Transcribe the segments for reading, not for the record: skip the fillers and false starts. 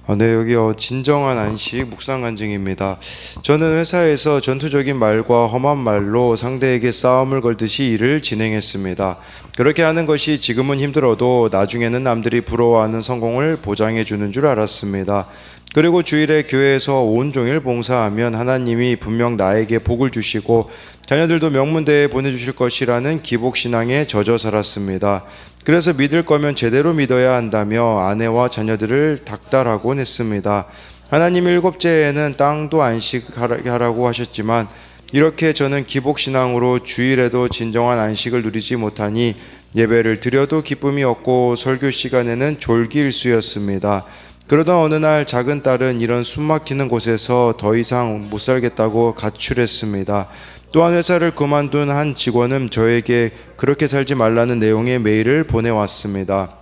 네, 여기요. 진정한 안식 묵상 간증입니다. 저는 회사에서 전투적인 말과 험한 말로 상대에게 싸움을 걸듯이 일을 진행했습니다. 그렇게 하는 것이 지금은 힘들어도 나중에는 남들이 부러워하는 성공을 보장해 주는 줄 알았습니다. 그리고 주일에 교회에서 온종일 봉사하면 하나님이 분명 나에게 복을 주시고 자녀들도 명문대에 보내주실 것이라는 기복신앙에 젖어 살았습니다. 그래서 믿을 거면 제대로 믿어야 한다며 아내와 자녀들을 닥달하곤 했습니다. 하나님 일곱째에는 땅도 안식하라고 하셨지만 이렇게 저는 기복신앙으로 주일에도 진정한 안식을 누리지 못하니 예배를 드려도 기쁨이 없고 설교 시간에는 졸기일수였습니다. 그러던 어느 날 작은 딸은 이런 숨막히는 곳에서 더 이상 못 살겠다고 가출했습니다. 또한 회사를 그만둔 한 직원은 저에게 그렇게 살지 말라는 내용의 메일을 보내왔습니다.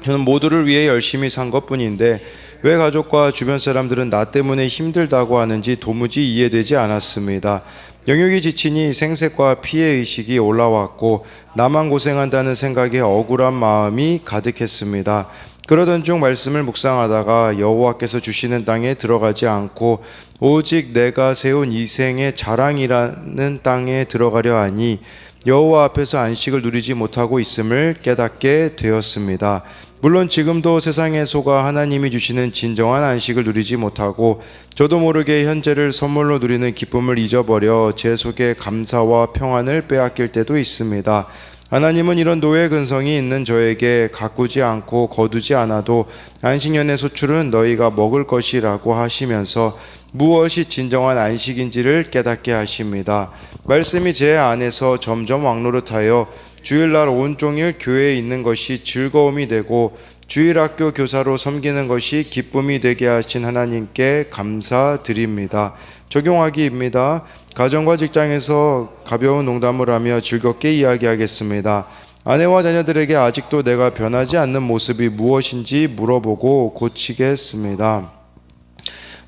저는 모두를 위해 열심히 산 것뿐인데 왜 가족과 주변 사람들은 나 때문에 힘들다고 하는지 도무지 이해되지 않았습니다. 영역이 지치니 생색과 피해의식이 올라왔고 나만 고생한다는 생각에 억울한 마음이 가득했습니다. 그러던 중 말씀을 묵상하다가 여호와께서 주시는 땅에 들어가지 않고 오직 내가 세운 이 생의 자랑이라는 땅에 들어가려 하니 여호와 앞에서 안식을 누리지 못하고 있음을 깨닫게 되었습니다. 물론 지금도 세상에 속아 하나님이 주시는 진정한 안식을 누리지 못하고 저도 모르게 현재를 선물로 누리는 기쁨을 잊어버려 제 속에 감사와 평안을 빼앗길 때도 있습니다. 하나님은 이런 노예 근성이 있는 저에게 가꾸지 않고 거두지 않아도 안식년의 소출은 너희가 먹을 것이라고 하시면서 무엇이 진정한 안식인지를 깨닫게 하십니다. 말씀이 제 안에서 점점 왕노릇하여 주일날 온종일 교회에 있는 것이 즐거움이 되고 주일학교 교사로 섬기는 것이 기쁨이 되게 하신 하나님께 감사드립니다. 적용하기입니다. 가정과 직장에서 가벼운 농담을 하며 즐겁게 이야기하겠습니다. 아내와 자녀들에게 아직도 내가 변하지 않는 모습이 무엇인지 물어보고 고치겠습니다.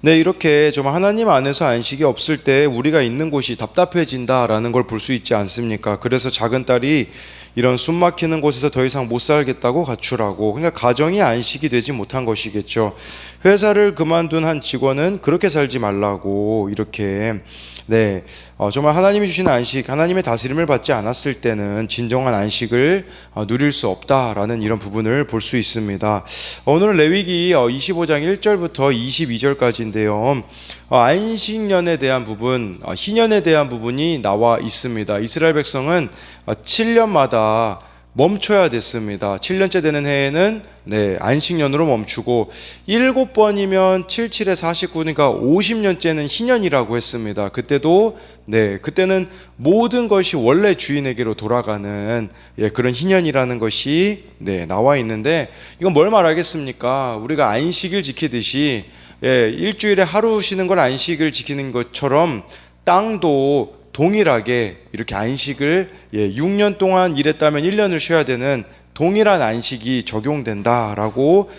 네, 이렇게 좀 하나님 안에서 안식이 없을 때 우리가 있는 곳이 답답해진다라는 걸 볼 수 있지 않습니까? 그래서 작은 딸이 이런 숨 막히는 곳에서 더 이상 못 살겠다고 가출하고, 그러니까 가정이 안식이 되지 못한 것이겠죠. 회사를 그만둔 한 직원은 그렇게 살지 말라고 이렇게 정말 하나님이 주신 안식, 하나님의 다스림을 받지 않았을 때는 진정한 안식을 누릴 수 없다라는 이런 부분을 볼 수 있습니다. 오늘은 레위기 25장 1절부터 22절까지인데요. 안식년에 대한 부분, 희년에 대한 부분이 나와 있습니다. 이스라엘 백성은 7년마다 멈춰야 됐습니다. 7년째 되는 해에는 안식년으로 멈추고 7번이면 7, 7에 49니까 50년째는 희년이라고 했습니다. 그때는 모든 것이 원래 주인에게로 돌아가는 그런 희년이라는 것이 나와 있는데, 이건 뭘 말하겠습니까? 우리가 안식을 지키듯이 일주일에 하루 쉬는 걸 안식을 지키는 것처럼 땅도 동일하게 이렇게 안식을 6년 동안 일했다면 1년을 쉬어야 되는 동일한 안식이 적용된다라고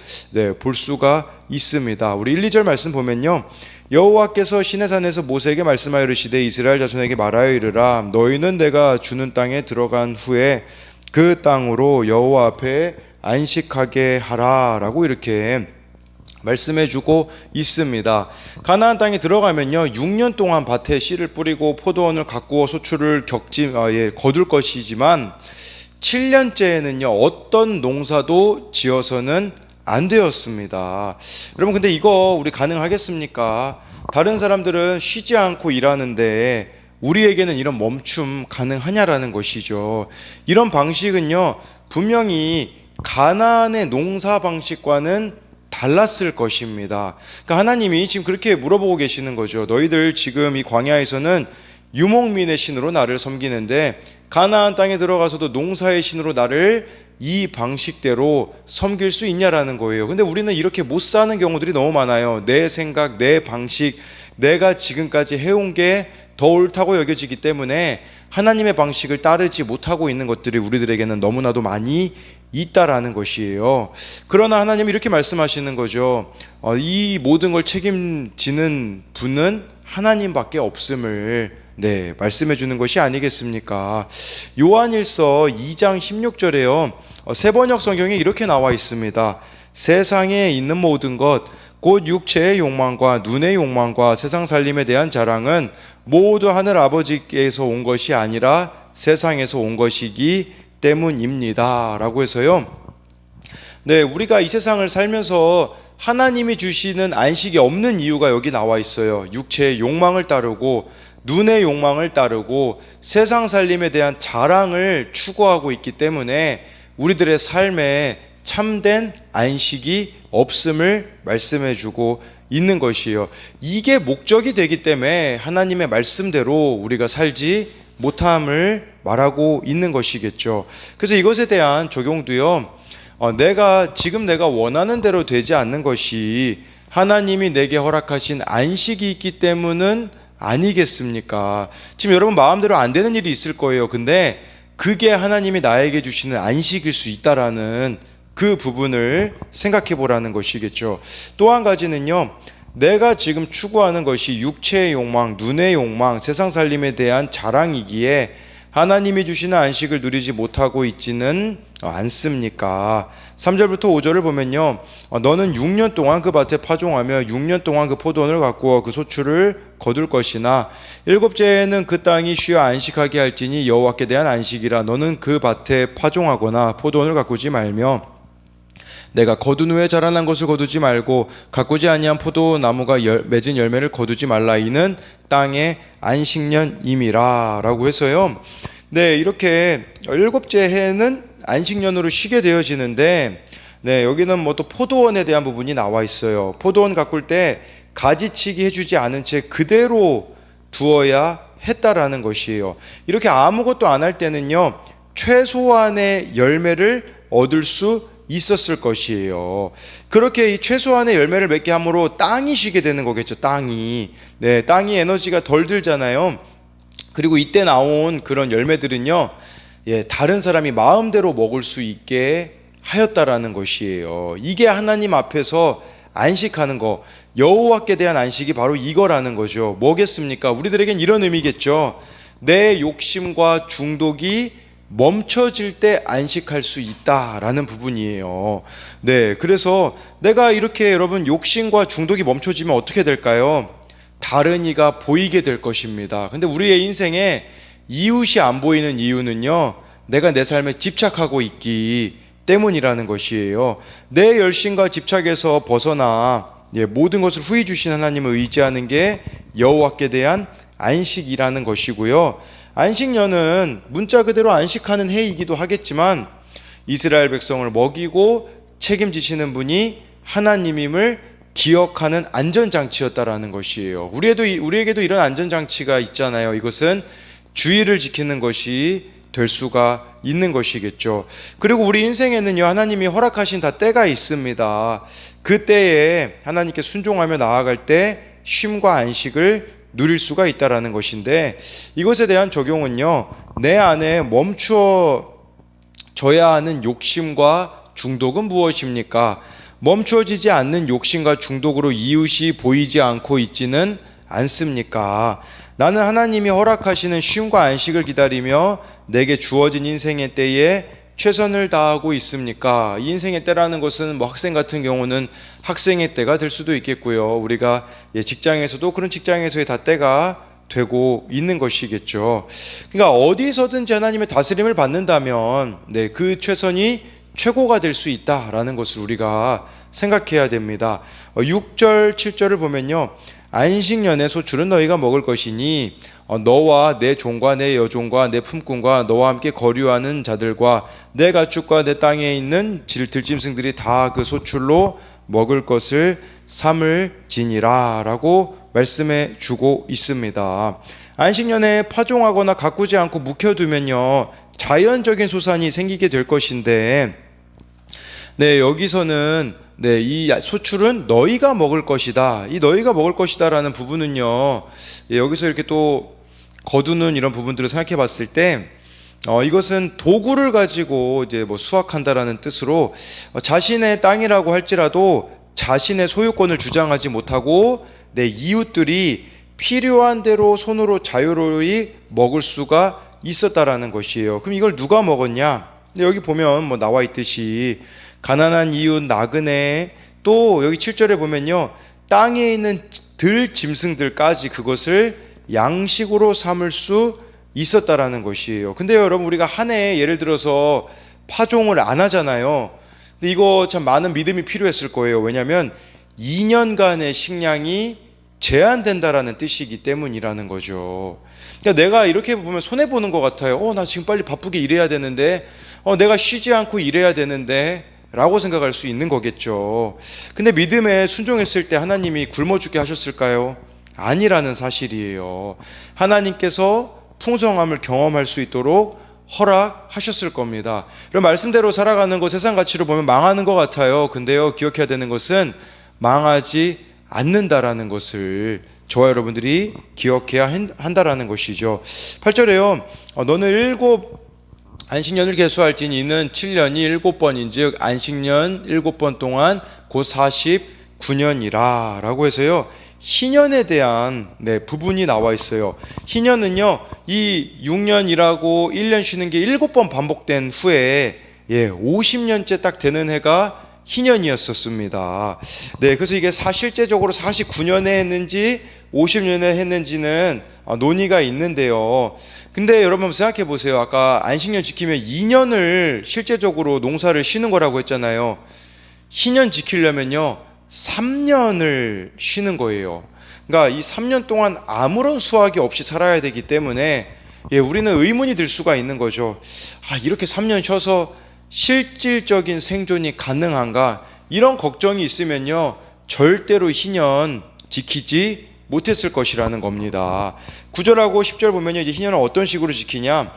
볼 수가 있습니다. 우리 1, 2절 말씀 보면요. 여호와께서 시내산에서 모세에게 말씀하여 이르시되 이스라엘 자손에게 말하여 이르라 너희는 내가 주는 땅에 들어간 후에 그 땅으로 여호와 앞에 안식하게 하라라고 이렇게 말씀해주고 있습니다. 가나안 땅에 들어가면요 6년 동안 밭에 씨를 뿌리고 포도원을 가꾸어 소출을 거둘 것이지만 7년째에는요 어떤 농사도 지어서는 안 되었습니다. 여러분, 근데 이거 우리 가능하겠습니까? 다른 사람들은 쉬지 않고 일하는데 우리에게는 이런 멈춤 가능하냐라는 것이죠. 이런 방식은요 분명히 가나안의 농사 방식과는 달랐을 것입니다. 그러니까 하나님이 지금 그렇게 물어보고 계시는 거죠. 너희들 지금 이 광야에서는 유목민의 신으로 나를 섬기는데 가나안 땅에 들어가서도 농사의 신으로 나를 이 방식대로 섬길 수 있냐라는 거예요. 근데 우리는 이렇게 못 사는 경우들이 너무 많아요. 내 생각, 내 방식, 내가 지금까지 해온 게 더 옳다고 여겨지기 때문에 하나님의 방식을 따르지 못하고 있는 것들이 우리들에게는 너무나도 많이 있다라는 것이에요. 그러나 하나님이 이렇게 말씀하시는 거죠. 이 모든 걸 책임지는 분은 하나님밖에 없음을 말씀해 주는 것이 아니겠습니까? 요한일서 2장 16절에요. 세번역 성경에 이렇게 나와 있습니다. 세상에 있는 모든 것 곧 육체의 욕망과 눈의 욕망과 세상 살림에 대한 자랑은 모두 하늘 아버지께서 온 것이 아니라 세상에서 온 것이기 때문입니다. 라고 해서요. 네, 우리가 이 세상을 살면서 하나님이 주시는 안식이 없는 이유가 여기 나와 있어요. 육체의 욕망을 따르고 눈의 욕망을 따르고 세상 살림에 대한 자랑을 추구하고 있기 때문에 우리들의 삶에 참된 안식이 없음을 말씀해 주고 있는 것이에요. 이게 목적이 되기 때문에 하나님의 말씀대로 우리가 살지 못함을 말하고 있는 것이겠죠. 그래서 이것에 대한 적용도요. 내가 원하는 대로 되지 않는 것이 하나님이 내게 허락하신 안식이 있기 때문은 아니겠습니까? 지금 여러분 마음대로 안 되는 일이 있을 거예요. 근데 그게 하나님이 나에게 주시는 안식일 수 있다라는 그 부분을 생각해 보라는 것이겠죠. 또 한 가지는요. 내가 지금 추구하는 것이 육체의 욕망, 눈의 욕망, 세상 살림에 대한 자랑이기에 하나님이 주시는 안식을 누리지 못하고 있지는 않습니까? 3절부터 5절을 보면요. 너는 6년 동안 그 밭에 파종하며 6년 동안 그 포도원을 가꾸어 그 소출을 거둘 것이나 일곱째에는 그 땅이 쉬어 안식하게 할지니 여호와께 대한 안식이라. 너는 그 밭에 파종하거나 포도원을 가꾸지 말며 내가 거둔 후에 자라난 것을 거두지 말고 가꾸지 아니한 포도나무가 맺은 열매를 거두지 말라. 이는 땅의 안식년임이라. 라고 해서요. 네, 이렇게 일곱째 해는 안식년으로 쉬게 되어지는데, 네, 여기는 뭐 또 포도원에 대한 부분이 나와 있어요. 포도원 가꿀 때 가지치기 해주지 않은 채 그대로 두어야 했다라는 것이에요. 이렇게 아무것도 안 할 때는요, 최소한의 열매를 얻을 수 있었을 것이에요. 그렇게 이 최소한의 열매를 맺게 함으로 땅이 쉬게 되는 거겠죠. 땅이. 네, 땅이 에너지가 덜 들잖아요. 그리고 이때 나온 그런 열매들은요, 다른 사람이 마음대로 먹을 수 있게 하였다라는 것이에요. 이게 하나님 앞에서 안식하는 거, 여호와께 대한 안식이 바로 이거라는 거죠. 뭐겠습니까? 우리들에겐 이런 의미겠죠. 내 욕심과 중독이 멈춰질 때 안식할 수 있다라는 부분이에요. 네, 그래서 내가 이렇게 여러분 욕심과 중독이 멈춰지면 어떻게 될까요? 다른 이가 보이게 될 것입니다. 근데 우리의 인생에 이웃이 안 보이는 이유는요, 내가 내 삶에 집착하고 있기 때문이라는 것이에요. 내 열심과 집착에서 벗어나 모든 것을 후히 주신 하나님을 의지하는 게 여호와께 대한 안식이라는 것이고요. 안식년은 문자 그대로 안식하는 해이기도 하겠지만 이스라엘 백성을 먹이고 책임지시는 분이 하나님임을 기억하는 안전장치였다라는 것이에요. 우리에게도 이런 안전장치가 있잖아요. 이것은 주의를 지키는 것이 될 수가 있는 것이겠죠. 그리고 우리 인생에는요, 하나님이 허락하신 다 때가 있습니다. 그 때에 하나님께 순종하며 나아갈 때 쉼과 안식을 누릴 수가 있다라는 것인데, 이것에 대한 적용은요, 내 안에 멈추어져야 하는 욕심과 중독은 무엇입니까? 멈추어지지 않는 욕심과 중독으로 이웃이 보이지 않고 있지는 않습니까? 나는 하나님이 허락하시는 쉼과 안식을 기다리며 내게 주어진 인생의 때에 최선을 다하고 있습니까? 이 인생의 때라는 것은 뭐 학생 같은 경우는 학생의 때가 될 수도 있겠고요. 우리가 직장에서도 그런 직장에서의 다 때가 되고 있는 것이겠죠. 그러니까 어디서든지 하나님의 다스림을 받는다면 그 최선이 최고가 될 수 있다라는 것을 우리가 생각해야 됩니다. 6절, 7절을 보면요. 안식년의 소출은 너희가 먹을 것이니 너와 내 종과 내 여종과 내 품꾼과 너와 함께 거류하는 자들과 내 가축과 내 땅에 있는 들짐승들이 다 그 소출로 먹을 것을 삼을지니라 라고 말씀해 주고 있습니다. 안식년에 파종하거나 가꾸지 않고 묵혀두면요, 자연적인 소산이 생기게 될 것인데, 여기서는 이 소출은 너희가 먹을 것이다. 이 너희가 먹을 것이다 라는 부분은요, 여기서 이렇게 또 거두는 이런 부분들을 생각해 봤을 때, 이것은 도구를 가지고 이제 뭐 수확한다라는 뜻으로 자신의 땅이라고 할지라도 자신의 소유권을 주장하지 못하고 내 이웃들이 필요한 대로 손으로 자유로이 먹을 수가 있었다라는 것이에요. 그럼 이걸 누가 먹었냐? 여기 보면 뭐 나와 있듯이 가난한 이웃 나그네, 또 여기 7절에 보면요, 땅에 있는 들 짐승들까지 그것을 양식으로 삼을 수 있었다라는 것이에요. 근데 여러분, 우리가 한 해에 예를 들어서 파종을 안 하잖아요. 근데 이거 참 많은 믿음이 필요했을 거예요. 왜냐하면 2년간의 식량이 제한된다라는 뜻이기 때문이라는 거죠. 그러니까 내가 이렇게 보면 손해보는 것 같아요. 나 지금 빨리 바쁘게 일해야 되는데, 내가 쉬지 않고 일해야 되는데 라고 생각할 수 있는 거겠죠. 근데 믿음에 순종했을 때 하나님이 굶어 죽게 하셨을까요? 아니라는 사실이에요. 하나님께서 풍성함을 경험할 수 있도록 허락하셨을 겁니다. 그럼 말씀대로 살아가는 거 세상 가치로 보면 망하는 것 같아요. 근데요, 기억해야 되는 것은 망하지 않는다라는 것을 저와 여러분들이 기억해야 한다라는 것이죠. 8절에요. 너는 7 안식년을 계수할지니 이는 7년이 7번인즉 안식년 7번 동안 곧 49년이라 라고 해서요, 희년에 대한 부분이 나와 있어요. 희년은요, 이 6년이라고 1년 쉬는 게 7번 반복된 후에 50년째 딱 되는 해가 희년이었었습니다. 그래서 이게 실제적으로 49년에 했는지 50년에 했는지는 논의가 있는데요. 근데 여러분 생각해 보세요. 아까 안식년 지키면 2년을 실제적으로 농사를 쉬는 거라고 했잖아요. 희년 지키려면요 3년을 쉬는 거예요. 그러니까 이 3년 동안 아무런 수확이 없이 살아야 되기 때문에 우리는 의문이 들 수가 있는 거죠. 이렇게 3년 쉬어서 실질적인 생존이 가능한가? 이런 걱정이 있으면요 절대로 희년 지키지 못했을 것이라는 겁니다. 9절하고 10절 보면요, 이제 희년은 어떤 식으로 지키냐?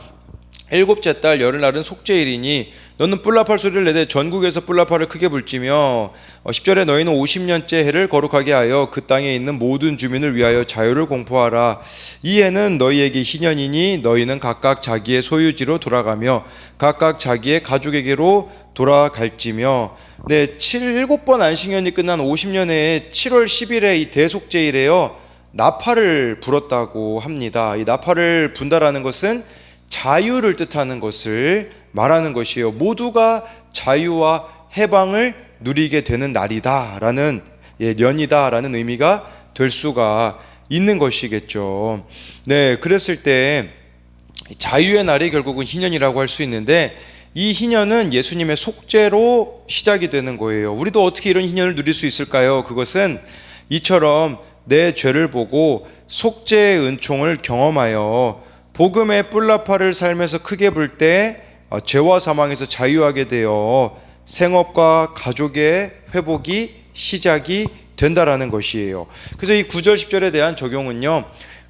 7째 달 열흘날은 속죄일이니 너는 뿔나팔 소리를 내되 전국에서 뿔나팔을 크게 불지며 10절에 너희는 50년째 해를 거룩하게 하여 그 땅에 있는 모든 주민을 위하여 자유를 공포하라. 이 해는 너희에게 희년이니 너희는 각각 자기의 소유지로 돌아가며 각각 자기의 가족에게로 돌아갈지며 7번 안식년이 끝난 50년에 7월 10일에 이 대속죄일에요 나팔을 불었다고 합니다. 이 나팔을 분다라는 것은 자유를 뜻하는 것을 말하는 것이에요. 모두가 자유와 해방을 누리게 되는 날이다라는 년이다라는 의미가 될 수가 있는 것이겠죠. 그랬을 때 자유의 날이 결국은 희년이라고 할 수 있는데, 이 희년은 예수님의 속죄로 시작이 되는 거예요. 우리도 어떻게 이런 희년을 누릴 수 있을까요? 그것은 이처럼 내 죄를 보고 속죄의 은총을 경험하여 복음의 뿔나팔을 살면서 크게 불 때 죄와 사망에서 자유하게 되어 생업과 가족의 회복이 시작이 된다라는 것이에요. 그래서 이 9절 10절에 대한 적용은요,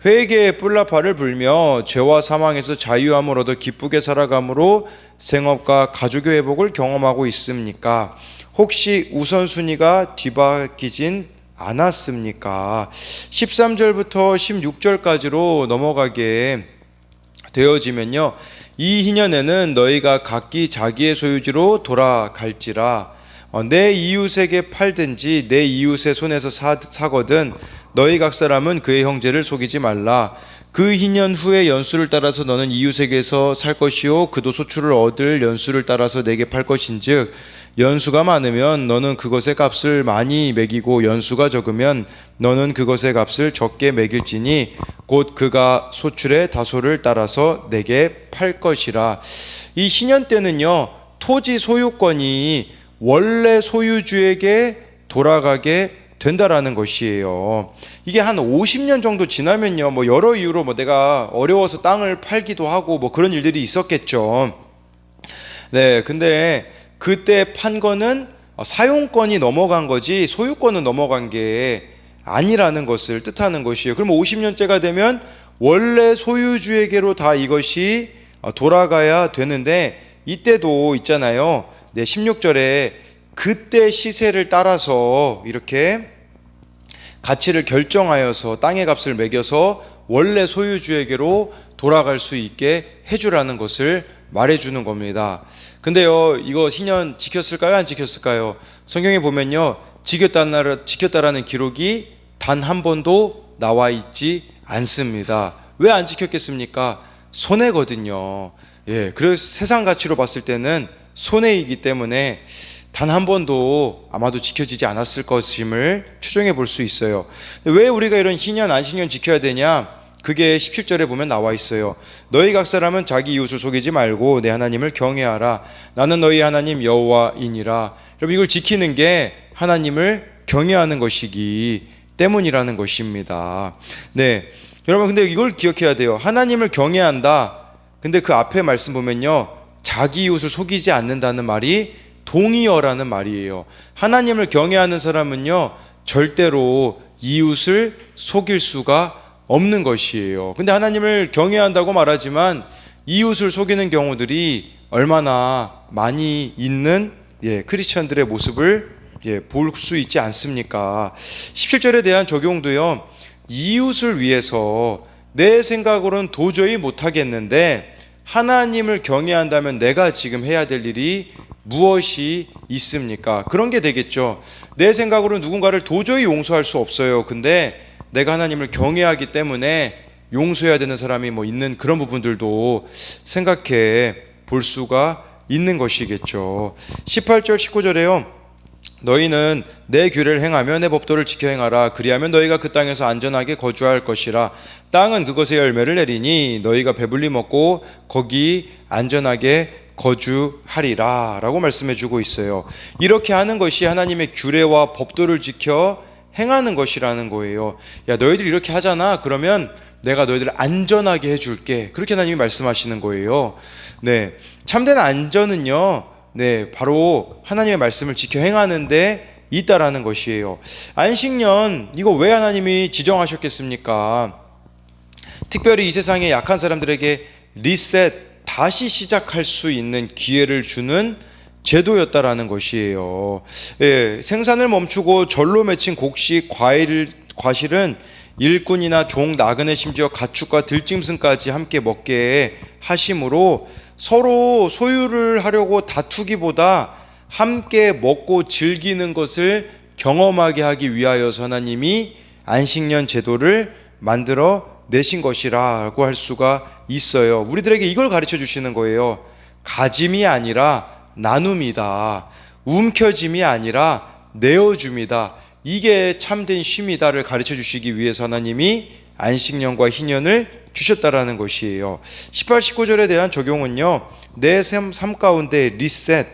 회개의 뿔나팔을 불며 죄와 사망에서 자유함을 얻어 기쁘게 살아감으로 생업과 가족의 회복을 경험하고 있습니까? 혹시 우선순위가 뒤바뀌진 않았습니까? 13절부터 16절까지로 넘어가게 되어지면요, 이 희년에는 너희가 각기 자기의 소유지로 돌아갈지라. 내 이웃에게 팔든지 내 이웃의 손에서 사거든 너희 각 사람은 그의 형제를 속이지 말라. 그 희년 후에 연수를 따라서 너는 이웃에게서 살 것이요 그도 소출을 얻을 연수를 따라서 내게 팔 것인즉 연수가 많으면 너는 그것의 값을 많이 매기고 연수가 적으면 너는 그것의 값을 적게 매길지니 곧 그가 소출의 다소를 따라서 내게 팔 것이라. 이 희년 때는요 토지 소유권이 원래 소유주에게 돌아가게 된다라는 것이에요. 이게 한 50년 정도 지나면요 여러 이유로 내가 어려워서 땅을 팔기도 하고 그런 일들이 있었겠죠. 근데 그때 판 거는 사용권이 넘어간 거지 소유권은 넘어간 게 아니라는 것을 뜻하는 것이에요. 그럼 50년째가 되면 원래 소유주에게로 다 이것이 돌아가야 되는데, 이때도 있잖아요 16절에 그때 시세를 따라서 이렇게 가치를 결정하여서 땅의 값을 매겨서 원래 소유주에게로 돌아갈 수 있게 해주라는 것을 말해주는 겁니다. 근데요 이거 희년 지켰을까요? 안 지켰을까요? 성경에 보면요 지켰다라는 기록이 단 한 번도 나와 있지 않습니다. 왜 안 지켰겠습니까? 손해거든요. 그래서 세상 가치로 봤을 때는 손해이기 때문에 단 한 번도 아마도 지켜지지 않았을 것임을 추정해 볼 수 있어요. 왜 우리가 이런 희년 안식년 지켜야 되냐? 그게 17절에 보면 나와 있어요. 너희 각 사람은 자기 이웃을 속이지 말고 내 하나님을 경외하라. 나는 너희 하나님 여호와이니라. 여러분, 이걸 지키는 게 하나님을 경외하는 것이기 때문이라는 것입니다. 네, 여러분, 근데 이걸 기억해야 돼요. 하나님을 경외한다. 근데 그 앞에 말씀 보면요, 자기 이웃을 속이지 않는다는 말이 동의어라는 말이에요. 하나님을 경외하는 사람은요, 절대로 이웃을 속일 수가 없는 것이에요. 근데 하나님을 경외한다고 말하지만 이웃을 속이는 경우들이 얼마나 많이 있는 크리스천들의 모습을 볼 수 있지 않습니까? 17절에 대한 적용도요, 이웃을 위해서 내 생각으로는 도저히 못하겠는데 하나님을 경외한다면 내가 지금 해야 될 일이 무엇이 있습니까? 그런 게 되겠죠. 내 생각으로 누군가를 도저히 용서할 수 없어요. 근데 내가 하나님을 경외하기 때문에 용서해야 되는 사람이 있는 그런 부분들도 생각해 볼 수가 있는 것이겠죠. 18절 19절에요. 너희는 내 규례를 행하며 내 법도를 지켜 행하라. 그리하면 너희가 그 땅에서 안전하게 거주할 것이라. 땅은 그것의 열매를 내리니 너희가 배불리 먹고 거기 안전하게 거주하리라 라고 말씀해 주고 있어요. 이렇게 하는 것이 하나님의 규례와 법도를 지켜 행하는 것이라는 거예요. 야, 너희들 이렇게 하잖아. 그러면 내가 너희들을 안전하게 해줄게. 그렇게 하나님이 말씀하시는 거예요. 네, 참된 안전은요, 바로 하나님의 말씀을 지켜 행하는데 있다라는 것이에요. 안식년, 이거 왜 하나님이 지정하셨겠습니까? 특별히 이 세상의 약한 사람들에게 리셋, 다시 시작할 수 있는 기회를 주는 제도였다라는 것이에요. 생산을 멈추고 절로 맺힌 곡식, 과실은 일꾼이나 종, 나그네, 심지어 가축과 들짐승까지 함께 먹게 하심으로 서로 소유를 하려고 다투기보다 함께 먹고 즐기는 것을 경험하게 하기 위하여서 하나님이 안식년 제도를 만들어 내신 것이라고 할 수가 있어요. 우리들에게 이걸 가르쳐 주시는 거예요. 가짐이 아니라 나눔이다. 움켜짐이 아니라 내어줌이다. 이게 참된 쉼이다를 가르쳐 주시기 위해서 하나님이 안식년과 희년을 주셨다라는 것이에요. 18, 19절에 대한 적용은요, 내 삶 가운데 리셋,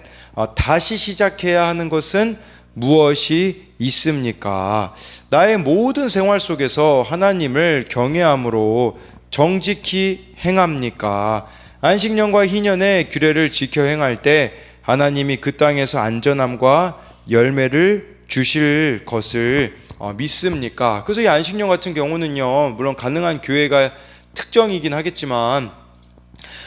다시 시작해야 하는 것은 무엇이 있습니까? 나의 모든 생활 속에서 하나님을 경외함으로 정직히 행합니까? 안식년과 희년의 규례를 지켜 행할 때 하나님이 그 땅에서 안전함과 열매를 주실 것을 믿습니까? 그래서 이 안식년 같은 경우는요, 물론 가능한 교회가 특정이긴 하겠지만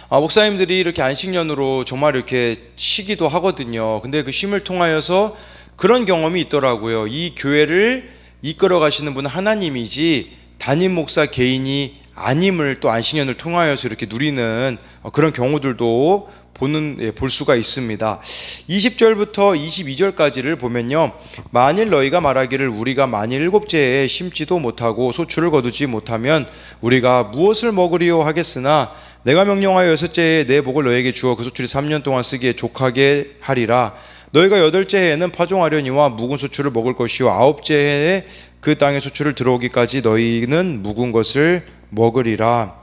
목사님들이 이렇게 안식년으로 정말 이렇게 쉬기도 하거든요. 근데 그 쉼을 통하여서 그런 경험이 있더라고요. 이 교회를 이끌어 가시는 분은 하나님이지 담임 목사 개인이 아님을 또 안식년을 통하여서 이렇게 누리는 그런 경우들도 볼 수가 있습니다. 20절부터 22절까지를 보면요, 만일 너희가 말하기를 우리가 만일 7째에 심지도 못하고 소출을 거두지 못하면 우리가 무엇을 먹으리요 하겠으나 내가 명령하여 6째에 내 복을 너희에게 주어 그 소출이 3년 동안 쓰기에 족하게 하리라. 너희가 8째 해에는 파종하려니와 묵은 소출을 먹을 것이요 9째 해에 그 땅의 소출을 들어오기까지 너희는 묵은 것을 먹으리라.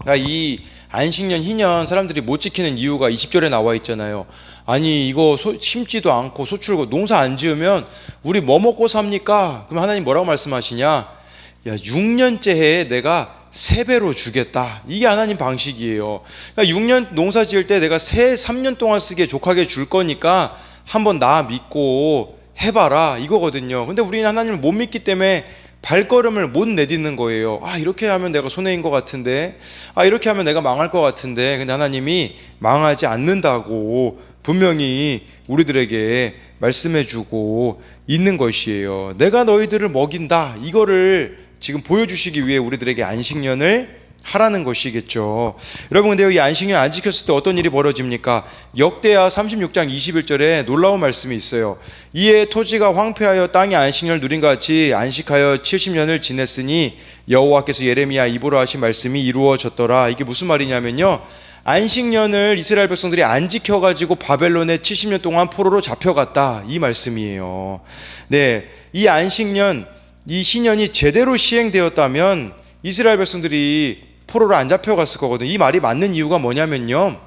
그러니까 이 안식년, 희년 사람들이 못 지키는 이유가 20절에 나와 있잖아요. 아니 이거 심지도 않고 소출 농사 안 지으면 우리 뭐 먹고 삽니까? 그럼 하나님 뭐라고 말씀하시냐? 야, 6년째 해에 내가 3배로 주겠다. 이게 하나님 방식이에요. 그러니까 6년 농사 지을 때 내가 3년 동안 쓰기에 족하게 줄 거니까 한번 나 믿고 해봐라 이거거든요. 근데 우리는 하나님을 못 믿기 때문에 발걸음을 못 내딛는 거예요. 이렇게 하면 내가 손해인 것 같은데, 이렇게 하면 내가 망할 것 같은데. 근데 하나님이 망하지 않는다고 분명히 우리들에게 말씀해주고 있는 것이에요. 내가 너희들을 먹인다, 이거를 지금 보여주시기 위해 우리들에게 안식년을 하라는 것이겠죠. 여러분, 근데 이 안식년 안 지켰을 때 어떤 일이 벌어집니까? 역대하 36장 21절에 놀라운 말씀이 있어요. 이에 토지가 황폐하여 땅이 안식년을 누린 것 같이 안식하여 70년을 지냈으니 여호와께서 예레미야 입으로 하신 말씀이 이루어졌더라. 이게 무슨 말이냐면요, 안식년을 이스라엘 백성들이 안 지켜가지고 바벨론에 70년 동안 포로로 잡혀갔다, 이 말씀이에요. 네, 이 안식년, 이 희년이 제대로 시행되었다면 이스라엘 백성들이 포로로 안 잡혀갔을 거거든요. 이 말이 맞는 이유가 뭐냐면요,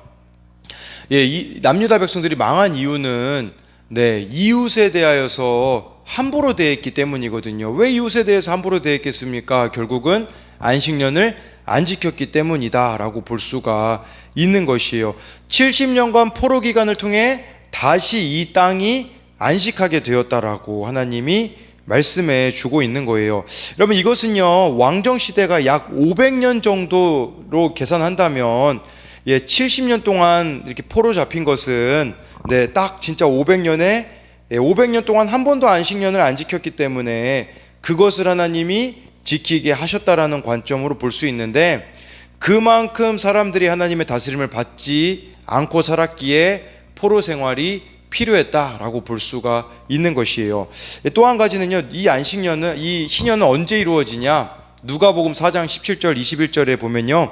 이 남유다 백성들이 망한 이유는 이웃에 대하여서 함부로 대했기 때문이거든요. 왜 이웃에 대해서 함부로 대했겠습니까? 결국은 안식년을 안 지켰기 때문이다 라고 볼 수가 있는 것이에요. 70년간 포로 기간을 통해 다시 이 땅이 안식하게 되었다라고 하나님이 말씀해 주고 있는 거예요. 여러분, 이것은요, 왕정시대가 약 500년 정도로 계산한다면 70년 동안 이렇게 포로 잡힌 것은 딱 진짜 500년 동안 한 번도 안식년을 안 지켰기 때문에 그것을 하나님이 지키게 하셨다라는 관점으로 볼 수 있는데, 그만큼 사람들이 하나님의 다스림을 받지 않고 살았기에 포로 생활이 필요했다라고 볼 수가 있는 것이에요. 또 한 가지는요, 이 안식년은, 이 희년은 언제 이루어지냐? 누가복음 4장 17절 21절에 보면요,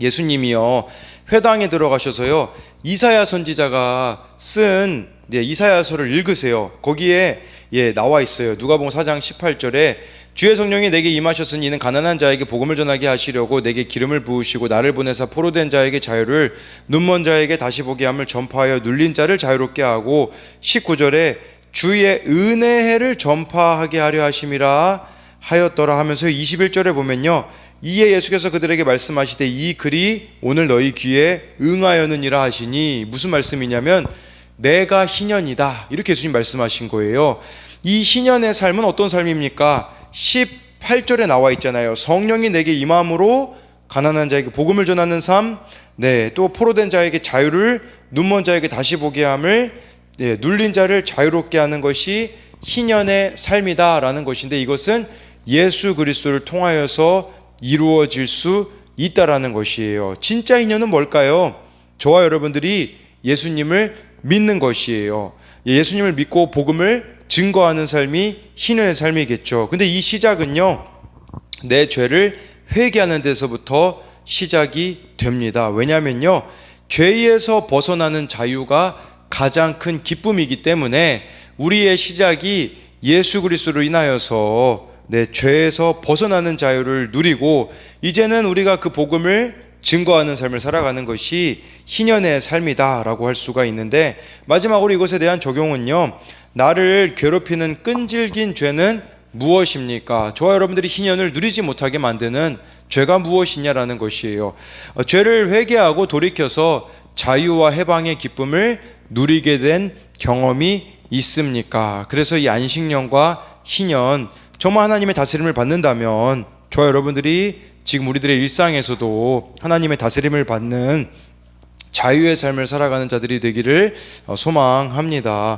예수님이요 회당에 들어가셔서요 이사야 선지자가 쓴 이사야서를 읽으세요. 거기에 나와 있어요. 누가복음 4장 18절에 주의 성령이 내게 임하셨으니 이는 가난한 자에게 복음을 전하게 하시려고 내게 기름을 부으시고 나를 보내사 포로된 자에게 자유를, 눈먼 자에게 다시 보게 함을 전파하여 눌린 자를 자유롭게 하고, 19절에 주의 은혜를 전파하게 하려 하심이라 하였더라 하면서 21절에 보면요, 이에 예수께서 그들에게 말씀하시되 이 글이 오늘 너희 귀에 응하여느니라 하시니, 무슨 말씀이냐면 내가 희년이다, 이렇게 예수님 말씀하신 거예요. 이 희년의 삶은 어떤 삶입니까? 18절에 나와 있잖아요. 성령이 내게 임함으로 가난한 자에게 복음을 전하는 삶, 또 포로된 자에게 자유를, 눈먼 자에게 다시 보게 함을, 눌린 자를 자유롭게 하는 것이 희년의 삶이다라는 것인데, 이것은 예수 그리스도를 통하여서 이루어질 수 있다라는 것이에요. 진짜 희년은 뭘까요? 저와 여러분들이 예수님을 믿는 것이에요. 예수님을 믿고 복음을 증거하는 삶이 희년의 삶이겠죠. 근데 이 시작은요, 내 죄를 회개하는 데서부터 시작이 됩니다. 왜냐하면요, 죄에서 벗어나는 자유가 가장 큰 기쁨이기 때문에 우리의 시작이 예수 그리스도로 인하여서 죄에서 벗어나는 자유를 누리고, 이제는 우리가 그 복음을 증거하는 삶을 살아가는 것이 희년의 삶이다라고 할 수가 있는데, 마지막으로 이것에 대한 적용은요, 나를 괴롭히는 끈질긴 죄는 무엇입니까? 저와 여러분들이 희년을 누리지 못하게 만드는 죄가 무엇이냐라는 것이에요. 죄를 회개하고 돌이켜서 자유와 해방의 기쁨을 누리게 된 경험이 있습니까? 그래서 이 안식년과 희년, 정말 하나님의 다스림을 받는다면 저와 여러분들이 지금 우리들의 일상에서도 하나님의 다스림을 받는 자유의 삶을 살아가는 자들이 되기를 소망합니다.